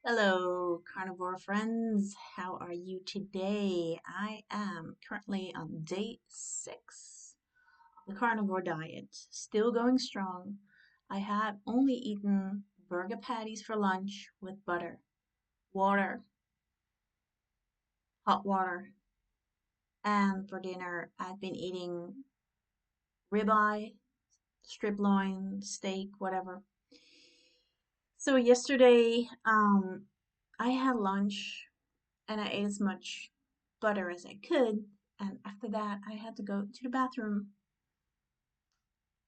Hello, carnivore friends. How are you today? I am currently on day 6 of the carnivore diet, still going strong. I have only eaten burger patties for lunch with butter, water, hot water, and for dinner, I've been eating ribeye, strip loin, steak, whatever. So yesterday, I had lunch and I ate as much butter as I could. And after that, I had to go to the bathroom.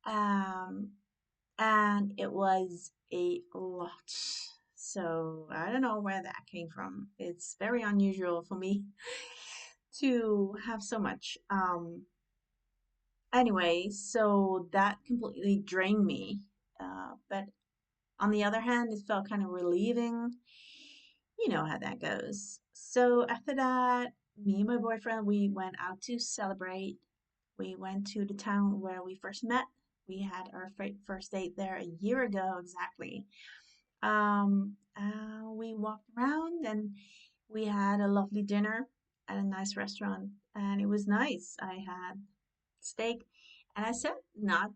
Um, and it was a lot. So I don't know where that came from. It's very unusual for me to have so much. Anyway, so that completely drained me. But on the other hand, it felt kind of relieving. You know how that goes. So after that, me and my boyfriend, we went out to celebrate. We went to the town where we first met. We had our first date there a year ago exactly. We walked around and we had a lovely dinner at a nice restaurant, and it was nice. I had steak, and I said not.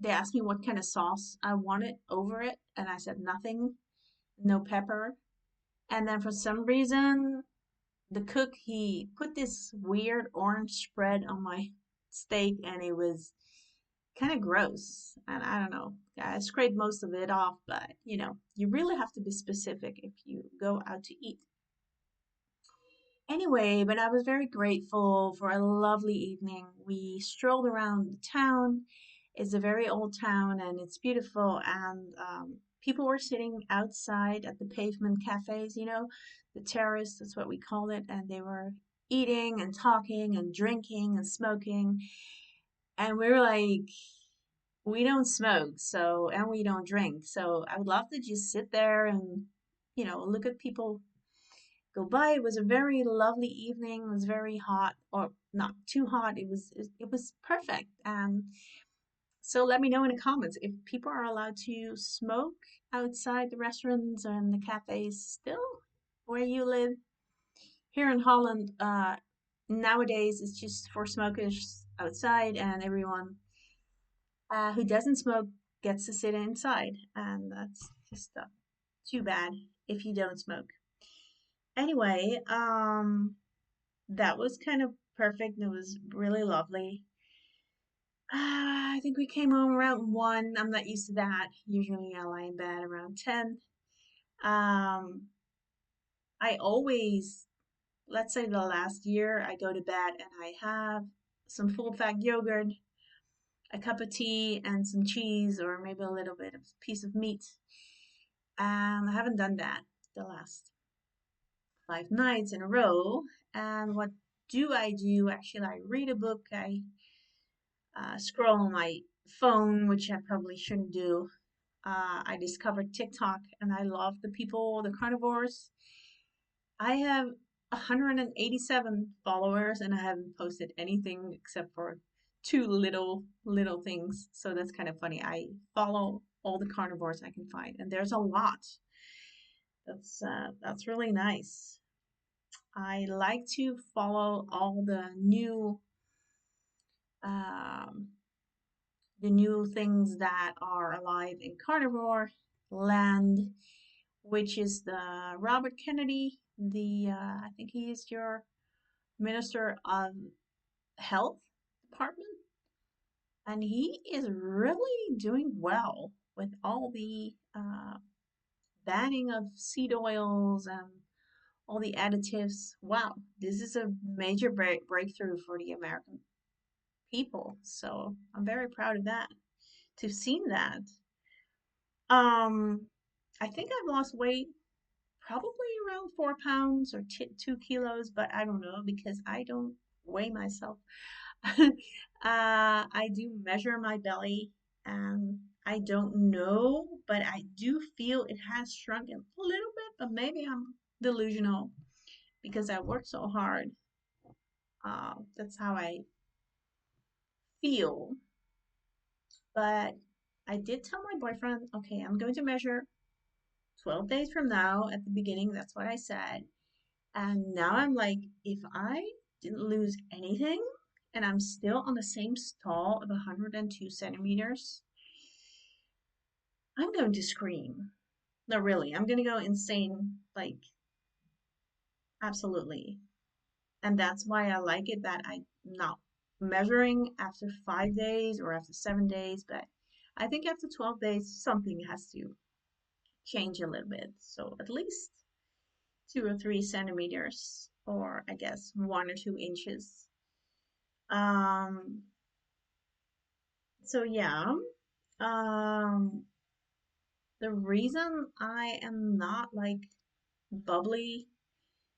They asked me what kind of sauce I wanted over it, and I said nothing, no pepper. And then for some reason, the cook he put this weird orange spread on my steak, and it was kind of gross. And I don't know. I scraped most of it off, but you really have to be specific if you go out to eat. Anyway, but I was very grateful for a lovely evening. We strolled around the town. It's a very old town and it's beautiful. And people were sitting outside at the pavement cafes, the terrace, that's what we call it. And they were eating and talking and drinking and smoking. And we were like, we don't smoke, so, and we don't drink. So I would love to just sit there and, look at people go by. It was a very lovely evening. It was very hot, or not too hot. It was perfect. And so let me know in the comments if people are allowed to smoke outside the restaurants and the cafes still where you live. Here in Holland, nowadays it's just for smokers outside, and everyone who doesn't smoke gets to sit inside, and that's just too bad if you don't smoke. Anyway, that was kind of perfect. It was really lovely. I think we came home around 1. I'm not used to that. Usually I lie in bed around 10. Um, I always, let's say the last year, I go to bed and I have some full fat yogurt, a cup of tea, and some cheese, or maybe a little bit of piece of meat. And I haven't done that the last 5 nights in a row. And what do I do? Actually, I read a book. I scroll on my phone, which I probably shouldn't do. I discovered TikTok and I love the people, the carnivores. I have 187 followers and I haven't posted anything except for two little things. So that's kind of funny. I follow all the carnivores I can find, and there's a lot. That's really nice. I like to follow all um, the new things that are alive in carnivore land, which is the Robert Kennedy, the I think he is your Minister of Health Department, and he is really doing well with all the banning of seed oils and all the additives. Wow, this is a major breakthrough for the American people. So I'm very proud of that, to have seen that. Um, I think I've lost weight probably around 4 pounds or 2 kilos, but I don't know because I don't weigh myself. I do measure my belly, and I don't know, but I do feel it has shrunken a little bit, but maybe I'm delusional because I work so hard. That's how I feel. But I did tell my boyfriend, okay, I'm going to measure 12 days from now at the beginning, that's what I said. And now I'm like, if I didn't lose anything and I'm still on the same stall of 102 centimeters, I'm going to scream. No, really, I'm going to go insane. Like, absolutely. And that's why I like it that I'm not measuring after 5 days or after 7 days, but I think after 12 days, something has to change a little bit. So at least 2 or 3 centimeters, or I guess 1 or 2 inches. Um, so yeah, um, the reason I am not like bubbly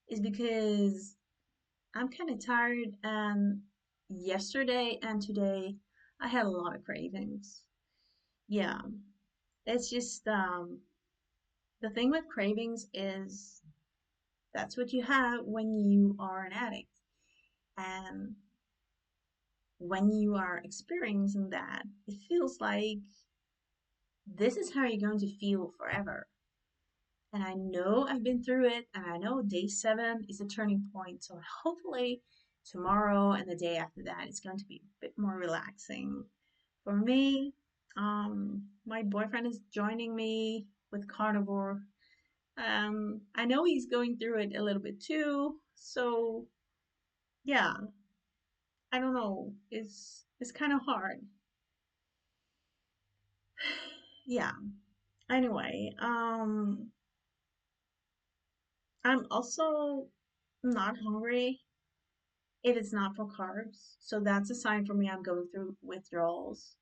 is because I'm kind of tired, and yesterday and today I had a lot of cravings. Yeah, it's just the thing with cravings is that's what you have when you are an addict. And when you are experiencing that, it feels like this is how you're going to feel forever. And I know I've been through it, and I know day 7 is a turning point. So hopefully, tomorrow and the day after that, it's going to be a bit more relaxing. For me, my boyfriend is joining me with Carnivore. I know he's going through it a little bit too. So yeah, I don't know. It's kind of hard. Yeah. Anyway, I'm also not hungry if it's not for carbs. So that's a sign for me I'm going through withdrawals.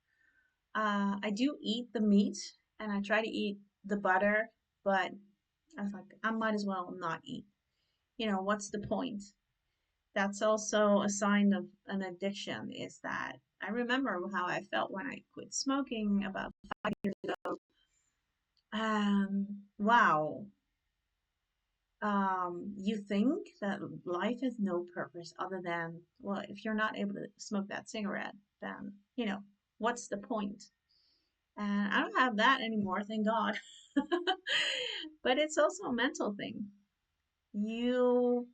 I do eat the meat and I try to eat the butter, but I was like, I might as well not eat. What's the point? That's also a sign of an addiction, is that I remember how I felt when I quit smoking about 5 years ago. Wow, you think that life has no purpose other than, well, if you're not able to smoke that cigarette, then, what's the point? And I don't have that anymore, thank God. But it's also a mental thing. You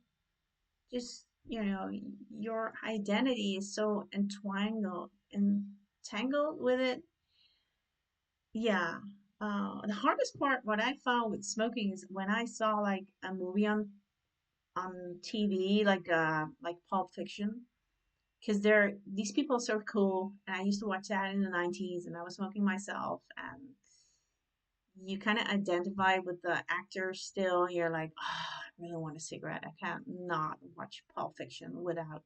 just, your identity is so entangled with it. Yeah. The hardest part, what I found with smoking, is when I saw like a movie on TV, like Pulp Fiction, because these people are so cool, and I used to watch that in the 90s, and I was smoking myself, and you kind of identify with the actor still. You're like, oh, I really want a cigarette. I can't not watch Pulp Fiction without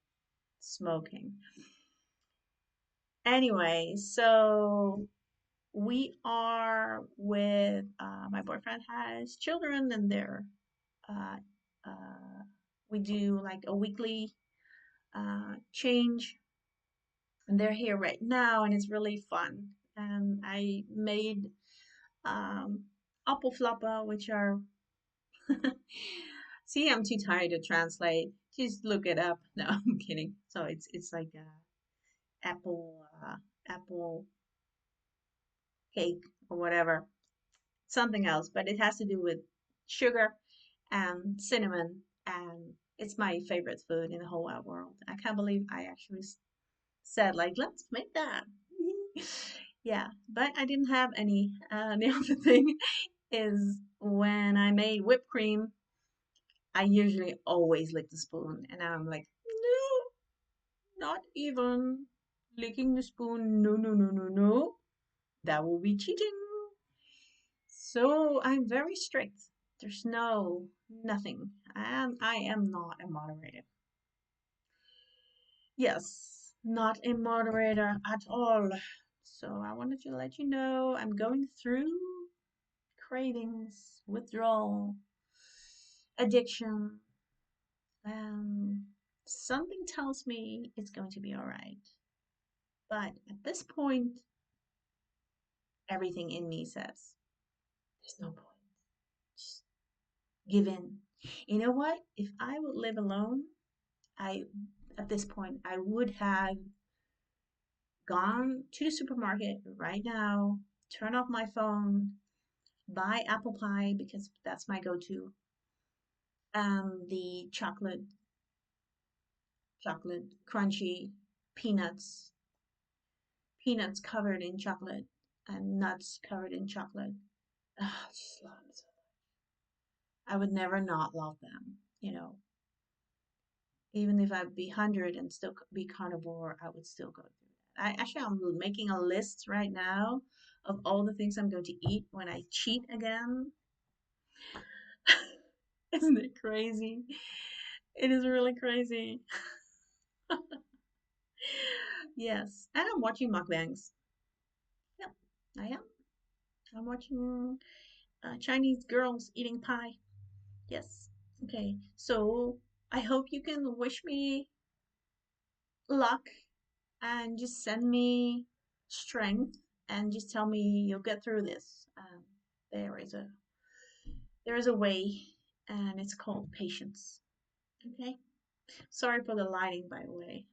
smoking. Anyway, so we are with my boyfriend has children, and uh, uh, we do like a weekly change, and they're here right now, and it's really fun. And I made um, appelflappen, which are see, I'm too tired to translate. Just look it up. No, I'm kidding. So it's like apple cake or whatever, something else, but it has to do with sugar and cinnamon, and it's my favorite food in the whole wide world. I can't believe I actually said like, let's make that. Yeah, but I didn't have any. The other thing is when I made whipped cream, I usually always lick the spoon, and I'm like, no, not even licking the spoon. No, no, no, no, no. That will be cheating. So I'm very strict. There's nothing. And I am not a moderator. Yes, not a moderator at all. So I wanted to let you know I'm going through cravings, withdrawal, addiction. Um, Something tells me it's going to be all right. But at this point, everything in me says there's no point. Just give in. You know what? If I would live alone, I at this point I would have gone to the supermarket right now, turn off my phone, buy apple pie because that's my go-to. The chocolate, crunchy peanuts, peanuts covered in chocolate and nuts covered in chocolate. Ah, I just love it. I would never not love them, even if I'd be 100 and still be carnivore, I would still go through that. I'm making a list right now of all the things I'm going to eat when I cheat again. Isn't it crazy? It is really crazy. Yes, and I'm watching mukbangs. Yep, I am. I'm watching Chinese girls eating pie. Yes. Okay, so I hope you can wish me luck and just send me strength and just tell me you'll get through this. There is a there is a way, and it's called patience. Okay. Sorry for the lighting, by the way.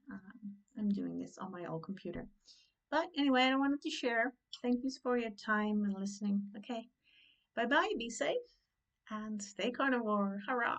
I'm doing this on my old computer. But anyway, I wanted to share. Thank you for your time and listening. Okay. Bye bye. Be safe and stay carnivore. Hurrah.